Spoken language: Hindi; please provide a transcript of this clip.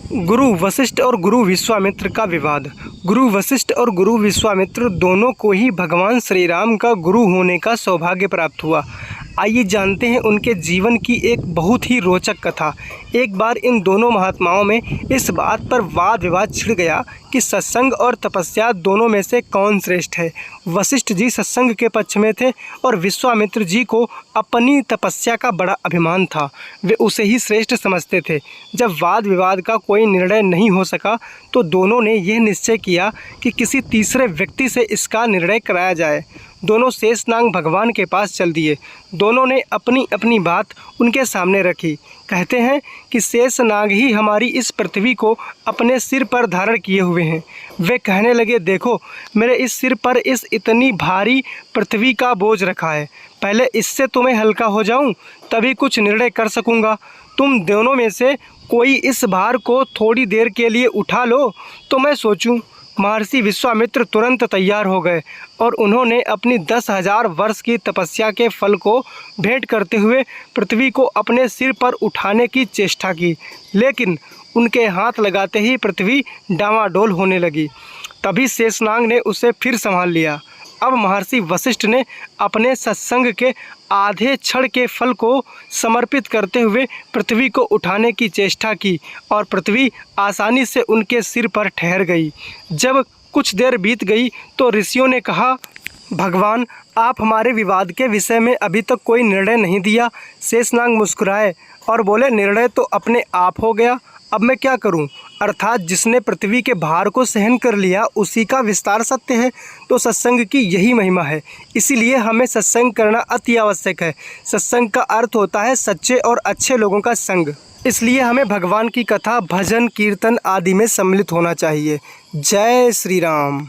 गुरु वशिष्ठ और गुरु विश्वामित्र का विवाद। गुरु वशिष्ठ और गुरु विश्वामित्र दोनों को ही भगवान श्री राम का गुरु होने का सौभाग्य प्राप्त हुआ। आइए जानते हैं उनके जीवन की एक बहुत ही रोचक कथा। एक बार इन दोनों महात्माओं में इस बात पर वाद विवाद छिड़ गया कि सत्संग और तपस्या दोनों में से कौन श्रेष्ठ है। वशिष्ठ जी सत्संग के पक्ष में थे और विश्वामित्र जी को अपनी तपस्या का बड़ा अभिमान था। वे उसे ही श्रेष्ठ समझते थे। जब वाद विवाद का कोई निर्णय नहीं हो सका तो दोनों ने यह निश्चय किया कि किसी तीसरे व्यक्ति से इसका निर्णय कराया जाए। दोनों शेषनाग भगवान के पास चल दिए। दोनों ने अपनी अपनी बात उनके सामने रखी। कहते हैं कि शेषनाग ही हमारी इस पृथ्वी को अपने सिर पर धारण किए हुए हैं। वे कहने लगे, देखो मेरे इस सिर पर इस इतनी भारी पृथ्वी का बोझ रखा है। पहले इससे तुम्हें हल्का हो जाऊं, तभी कुछ निर्णय कर सकूंगा। तुम दोनों में से कोई इस भार को थोड़ी देर के लिए उठा लो तो मैं सोचूं। महर्षि विश्वामित्र तुरंत तैयार हो गए और उन्होंने अपनी 10,000 वर्ष की तपस्या के फल को भेंट करते हुए पृथ्वी को अपने सिर पर उठाने की चेष्टा की, लेकिन उनके हाथ लगाते ही पृथ्वी डामाडोल होने लगी। तभी शेषनाग ने उसे फिर संभाल लिया। अब महर्षि वशिष्ठ ने अपने सत्संग के आधे क्षण के फल को समर्पित करते हुए पृथ्वी को उठाने की चेष्टा की और पृथ्वी आसानी से उनके सिर पर ठहर गई। जब कुछ देर बीत गई तो ऋषियों ने कहा, भगवान आप हमारे विवाद के विषय में अभी तक कोई निर्णय नहीं दिया। शेषनाग मुस्कुराए और बोले, निर्णय तो अपने आप हो गया, अब मैं क्या करूं? अर्थात जिसने पृथ्वी के भार को सहन कर लिया उसी का विस्तार सत्य है। तो सत्संग की यही महिमा है, इसीलिए हमें सत्संग करना अति आवश्यक है। सत्संग का अर्थ होता है सच्चे और अच्छे लोगों का संग। इसलिए हमें भगवान की कथा, भजन, कीर्तन आदि में सम्मिलित होना चाहिए। जय श्री राम।